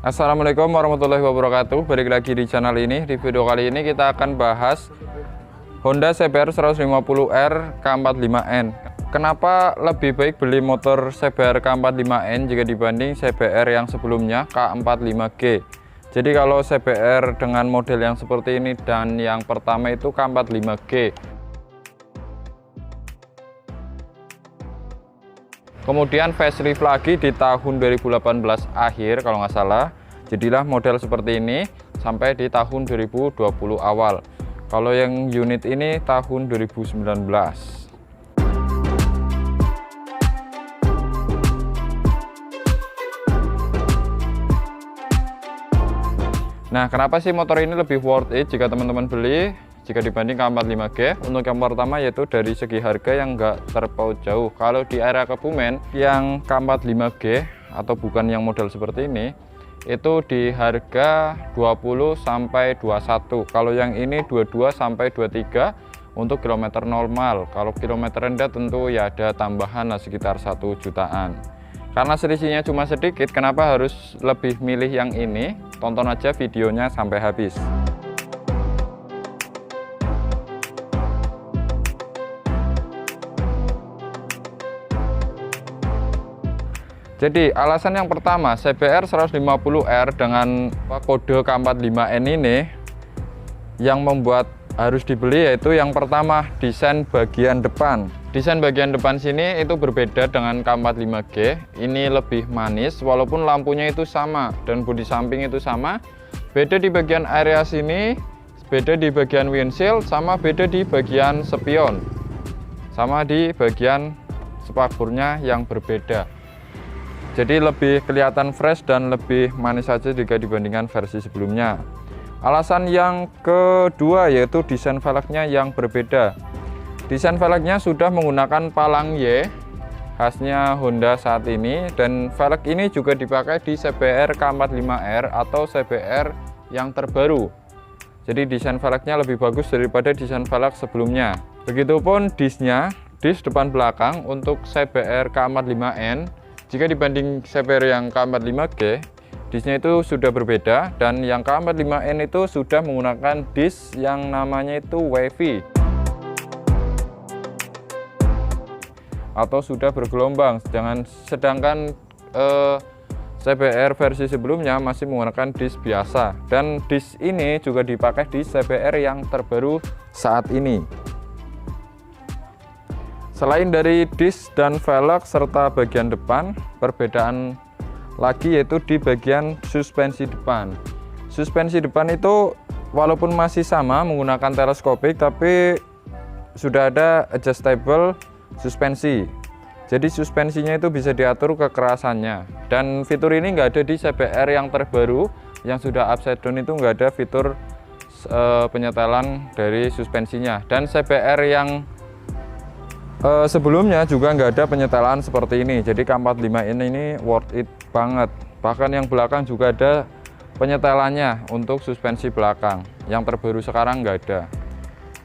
Assalamualaikum warahmatullahi wabarakatuh. Balik lagi di channel ini. Di video kali ini kita akan bahas Honda CBR 150R K45N. Kenapa lebih baik beli motor CBR K45N jika dibanding CBR yang sebelumnya K45G? Jadi kalau CBR dengan model yang seperti ini dan yang pertama itu K45G. Kemudian facelift lagi di tahun 2018 akhir kalau nggak salah. Jadilah model seperti ini sampai di tahun 2020 awal. Kalau yang unit ini tahun 2019. Nah, kenapa sih motor ini lebih worth it jika teman-teman beli jika dibanding K45G? Untuk yang pertama yaitu dari segi harga yang nggak terpaut jauh. Kalau di area Kebumen yang K45G atau bukan yang model seperti ini itu di harga 20 sampai 21. Kalau yang ini 22 sampai 23 untuk kilometer normal. Kalau kilometer rendah tentu ya ada tambahan sekitar 1 jutaan. Karena selisihnya cuma sedikit, kenapa harus lebih milih yang ini? Tonton aja videonya sampai habis. Jadi alasan yang pertama, CBR 150R dengan kode K45N ini yang membuat harus dibeli yaitu yang pertama desain bagian depan. Desain bagian depan sini itu berbeda dengan K45G. Ini lebih manis walaupun lampunya itu sama dan bodi samping itu sama. Beda di bagian area sini, beda di bagian windshield, sama beda di bagian spion. Sama di bagian spakbornya yang berbeda. Jadi lebih kelihatan fresh dan lebih manis saja jika dibandingkan versi sebelumnya. Alasan yang kedua yaitu desain velgnya yang berbeda. Desain velgnya sudah menggunakan palang Y khasnya Honda saat ini, dan velg ini juga dipakai di CBR K45R atau CBR yang terbaru. Jadi desain velgnya lebih bagus daripada desain velg sebelumnya. Begitupun disnya, dis depan belakang untuk CBR K45N. Jika dibanding CBR yang K45G, disnya itu sudah berbeda, dan yang K45N itu sudah menggunakan dis yang namanya itu wavy atau sudah bergelombang. Sedangkan CBR versi sebelumnya masih menggunakan dis biasa, dan dis ini juga dipakai di CBR yang terbaru saat ini. Selain dari dis dan velg serta bagian depan, perbedaan lagi yaitu di bagian suspensi depan. Suspensi depan itu walaupun masih sama menggunakan teleskopik, tapi sudah ada adjustable suspensi. Jadi suspensinya itu bisa diatur kekerasannya. Dan fitur ini nggak ada di CBR yang terbaru yang sudah upside down, itu nggak ada fitur penyetelan dari suspensinya. Dan CBR yang sebelumnya juga nggak ada penyetelan seperti ini. Jadi K45 ini worth it banget. Bahkan yang belakang juga ada penyetelannya untuk suspensi belakang. Yang terbaru sekarang nggak ada.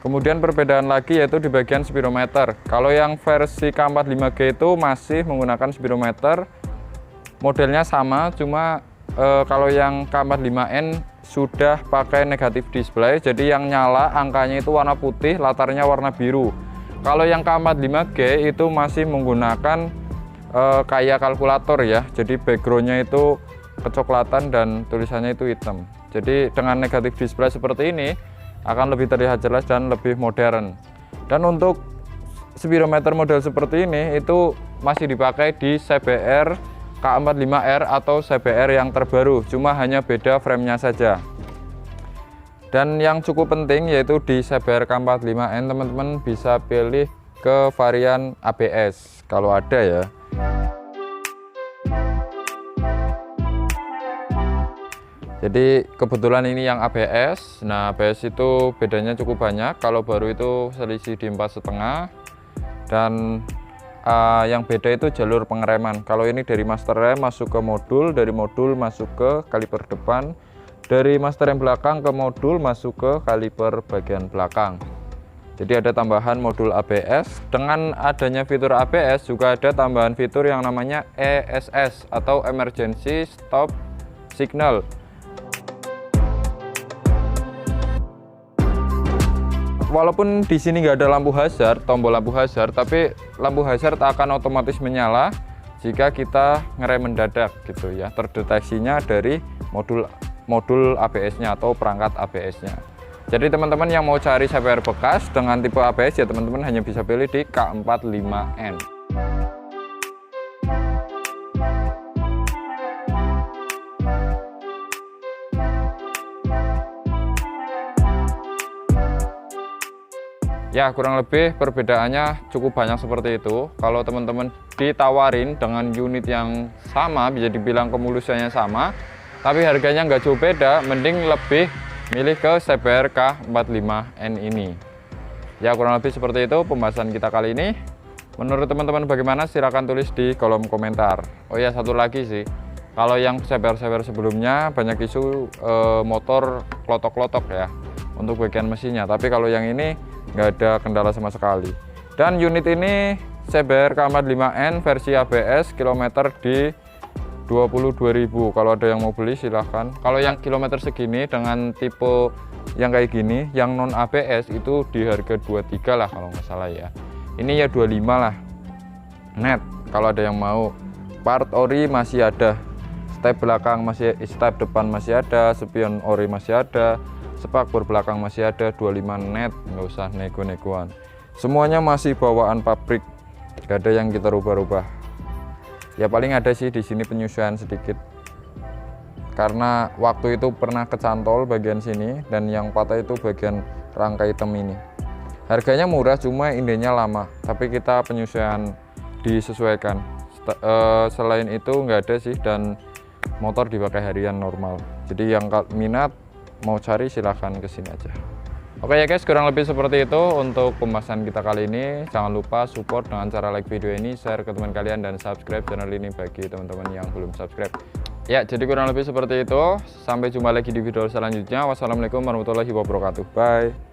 Kemudian perbedaan lagi yaitu di bagian speedometer. Kalau yang versi K45G itu masih menggunakan speedometer, modelnya sama, cuma kalau yang K45N sudah pakai negatif display. Jadi yang nyala angkanya itu warna putih, latarnya warna biru. Kalau yang K45G itu masih menggunakan kayak kalkulator ya. Jadi backgroundnya itu kecoklatan dan tulisannya itu hitam. Jadi dengan negatif display seperti ini akan lebih terlihat jelas dan lebih modern. Dan untuk speedometer model seperti ini itu masih dipakai di CBR K45R atau CBR yang terbaru. Cuma hanya beda framenya saja. Dan yang cukup penting yaitu di CBR K45N teman-teman bisa pilih ke varian ABS kalau ada ya. Jadi kebetulan ini yang ABS. Nah, ABS itu bedanya cukup banyak. Kalau baru itu selisih di 4,5, dan yang beda itu jalur pengereman. Kalau ini dari master rem masuk ke modul, dari modul masuk ke kaliper depan, dari master rem belakang ke modul masuk ke kaliper bagian belakang. Jadi ada tambahan modul ABS. Dengan adanya fitur ABS juga ada tambahan fitur yang namanya ESS atau Emergency Stop signal. Walaupun di sini nggak ada lampu hazard, tombol lampu hazard, tapi lampu hazard akan otomatis menyala jika kita ngerem mendadak gitu ya. Terdeteksinya dari modul ABS-nya atau perangkat ABS-nya. Jadi teman-teman yang mau cari CBR bekas dengan tipe ABS ya teman-teman hanya bisa pilih di K45N. Ya kurang lebih perbedaannya cukup banyak seperti itu. Kalau teman-teman ditawarin dengan unit yang sama, bisa dibilang kemulusannya sama, tapi harganya nggak jauh beda, mending lebih milih ke CBR K45N ini. Ya kurang lebih seperti itu pembahasan kita kali ini. Menurut teman-teman bagaimana? Silahkan tulis di kolom komentar. Oh ya satu lagi sih, kalau yang CBR sebelumnya banyak isu motor klotok-klotok ya untuk bagian mesinnya, tapi kalau yang ini nggak ada kendala sama sekali. Dan unit ini CBR K45N versi ABS, kilometer di 22.000. Kalau ada yang mau beli silahkan. Kalau yang kilometer segini dengan tipe yang kayak gini, yang non ABS itu di harga 23 lah kalau nggak salah ya. Ini ya 25 lah net kalau ada yang mau. Part ori masih ada, step belakang masih, step depan masih ada, spion ori masih ada, spakbor belakang masih ada, 25 net, nggak usah nego-negoan. Semuanya masih bawaan pabrik, nggak ada yang kita rubah-rubah. Ya paling ada sih di sini penyesuaian sedikit, karena waktu itu pernah kecantol bagian sini dan yang patah itu bagian rangka hitam ini. Harganya murah cuma indenya lama, tapi kita penyesuaian disesuaikan. Selain itu nggak ada sih, dan motor dipakai harian normal. Jadi yang minat mau cari silahkan kesini aja. Oke ya guys, kurang lebih seperti itu untuk pembahasan kita kali ini. Jangan lupa support dengan cara like video ini, share ke teman kalian, dan subscribe channel ini bagi teman-teman yang belum subscribe. Ya jadi kurang lebih seperti itu. Sampai jumpa lagi di video selanjutnya. Wassalamualaikum warahmatullahi wabarakatuh. Bye.